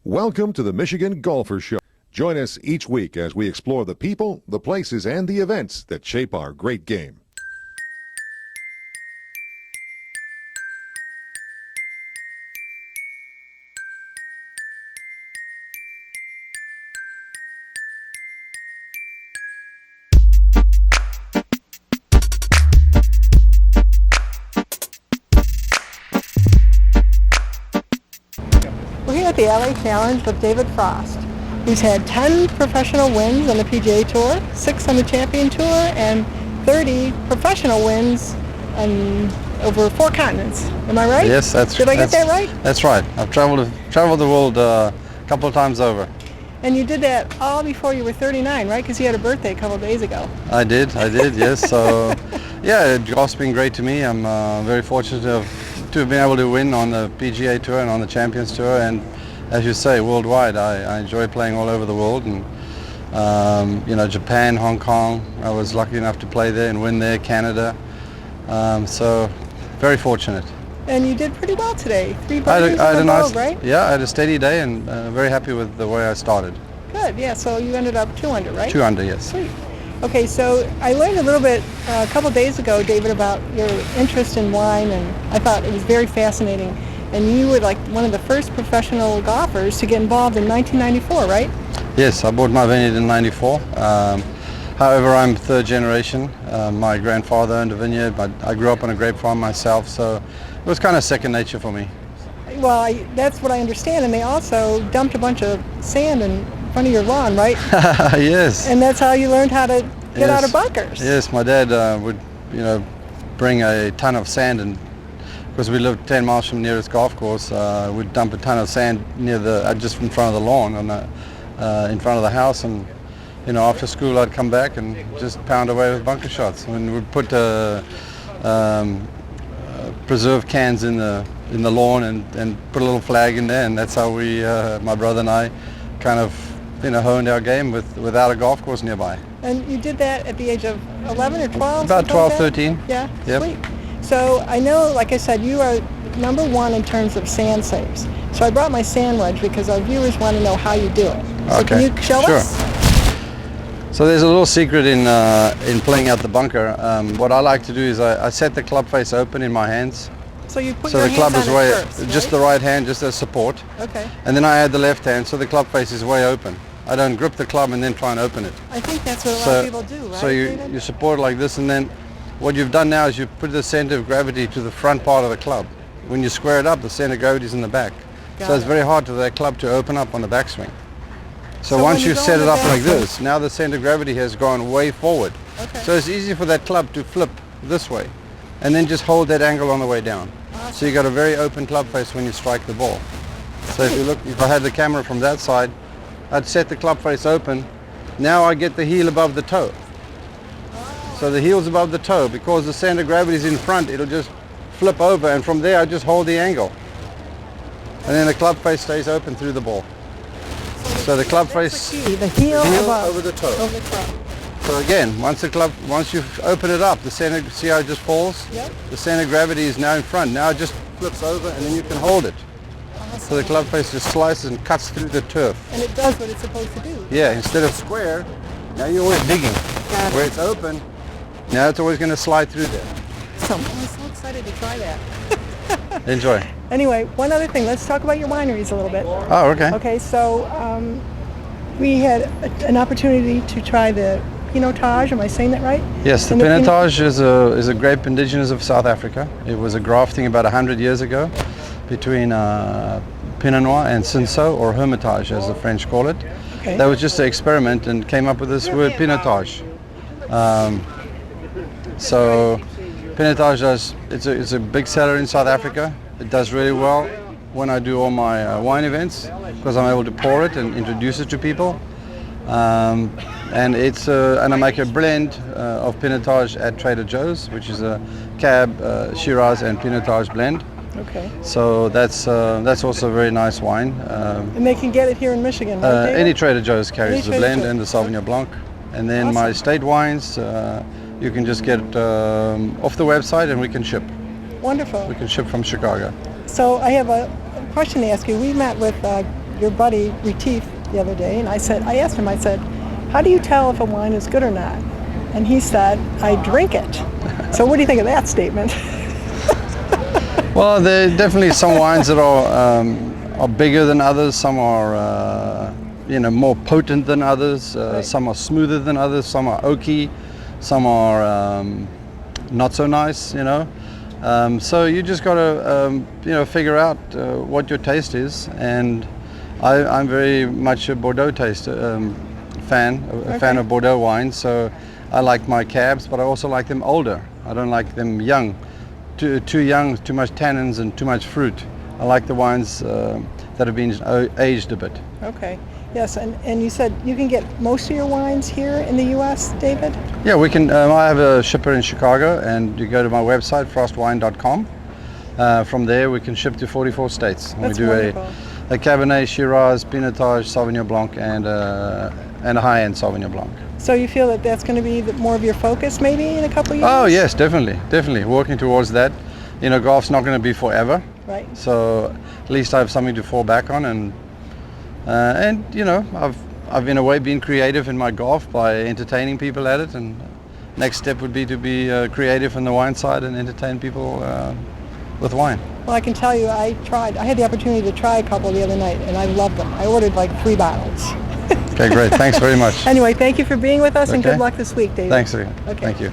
Welcome to the Michigan Golfer Show. Join us each week as we explore the people, the places, and the events that shape our great game. We're here at the LA Challenge with David Frost, who's had 10 professional wins on the PGA Tour, 6 on the Champion Tour, and 30 professional wins on over 4 continents. Am I right? Yes, that's Did I get that right? That's right. I've traveled the world a couple of times over. And you did that all before you were 39, right? Because you had a birthday a couple of days ago. I did, yes. So, yeah, golf's been great to me. I'm very fortunate to have been able to win on the PGA Tour and on the Champions Tour, and as you say, worldwide. I enjoy playing all over the world, and Japan, Hong Kong. I was lucky enough to play there and win there. Canada. So, very fortunate. And you did pretty well today. 3 birdies on the road, right? Yeah, I had a steady day, and very happy with the way I started. Good. Yeah. So you ended up 2 under, right? 2 under, yes. Sweet. Okay, so I learned a little bit a couple days ago, David, about your interest in wine, and I thought it was very fascinating. And you were like one of the first professional golfers to get involved in 1994, right? Yes, I bought my vineyard in '94. However, I'm third generation. My grandfather owned a vineyard, but I grew up on a grape farm myself, so it was kind of second nature for me. Well, that's what I understand. And they also dumped a bunch of sand in front of your lawn, right? Yes. And that's how you learned how to get out of bunkers. Yes, my dad would, bring a ton of sand, and because we lived 10 miles from the nearest golf course, we'd dump a ton of sand near just in front of the lawn, in front of the house, and after school I'd come back and just pound away with bunker shots. And we'd put preserve cans in the lawn and put a little flag in there, and that's how we, my brother and I, kind of honed our game without a golf course nearby. And you did that at the age of 11 or 12? About 12, 13. Yeah, yep. Sweet. So I know, like I said, you are #1 in terms of sand saves. So I brought my sand wedge because our viewers want to know how you do it. So okay. Can you show us? So there's a little secret in playing out the bunker. What I like to do is I set the club face open in my hands. So you put so your the club hands is on way, it first, just right? the right hand, just as support. Okay. And then I add the left hand, so the club face is way open. I don't grip the club and then try and open it. I think that's what a lot of people do, right? So you support it like this, and then what you've done now is you put the center of gravity to the front part of the club. When you square it up, the center of gravity is in the back. So it's very hard for that club to open up on the backswing. So once you set it up like this, now the center of gravity has gone way forward. Okay. So it's easy for that club to flip this way, and then just hold that angle on the way down. Awesome. So you got a very open club face when you strike the ball. So if I had the camera from that side, I'd set the club face open. Now I get the heel above the toe. So the heel's above the toe. Because the center of gravity is in front, it'll just flip over, and from there I just hold the angle. And then the club face stays open through the ball. So the club face, the heel above, over the toe. Over the toe. So again, once you open it up, the center, see how it just falls? Yep. The center of gravity is now in front. Now it just flips over, and then you can hold it. Awesome. So the club face just slices and cuts through the turf. And it does what it's supposed to do. Yeah, instead of square, now you're always digging. Got it. Where it's open, now it's always going to slide through there. I'm so excited to try that. Enjoy. Anyway, one other thing. Let's talk about your wineries a little bit. Oh, okay. Okay, so we had an opportunity to try the Pinotage. Am I saying that right? Yes, the Pinotage is a grape indigenous of South Africa. It was a grafting about 100 years ago between Pinot Noir and Cinsault, or Hermitage as the French call it. Okay. That was just an experiment and came up with this word Pinotage. So Pinotage it's a big seller in South Africa. It does really well when I do all my wine events, because I'm able to pour it and introduce it to people. And I make a blend of Pinotage at Trader Joe's, which is a Cab, Shiraz, and Pinotage blend. Okay. So that's also a very nice wine. And they can get it here in Michigan, right? Any Trader Joe's carries the Trader blend Joe's. and the Sauvignon Blanc. And then Awesome. my state wines, you can just get off the website, and we can ship. Wonderful. We can ship from Chicago. So I have a question to ask you. We met with your buddy Retief the other day, and I asked him, I said, how do you tell if a wine is good or not? And he said, I drink it. So what do you think of that statement? Well, there are definitely some wines that are bigger than others. Some are more potent than others. Right. Some are smoother than others. Some are oaky. Some are not so nice. So you just got to figure out what your taste is. And I'm very much a Bordeaux fan, a fan of Bordeaux wines. So I like my cabs, but I also like them older. I don't like them young. Too young, too much tannins and too much fruit. I like the wines that have been aged a bit. Okay. Yes, and you said you can get most of your wines here in the U.S., David? Yeah, we can. I have a shipper in Chicago, and you go to my website, frostwine.com. From there, we can ship to 44 states. And That's we do wonderful. a Cabernet, Shiraz, Pinotage, Sauvignon Blanc, and a high-end Sauvignon Blanc. So you feel that that's going to be more of your focus maybe in a couple of years? Oh yes, definitely working towards that. Golf's not going to be forever, Right. so at least I have something to fall back on, and I've in a way been creative in my golf by entertaining people at it, and next step would be to be creative on the wine side and entertain people with wine. Well, I can tell you, I had the opportunity to try a couple the other night, and I loved them. I ordered like 3 bottles. Okay, great. Thanks very much. Anyway, thank you for being with us, and Okay. good luck this week, David. Thanks again. Okay. Thank you.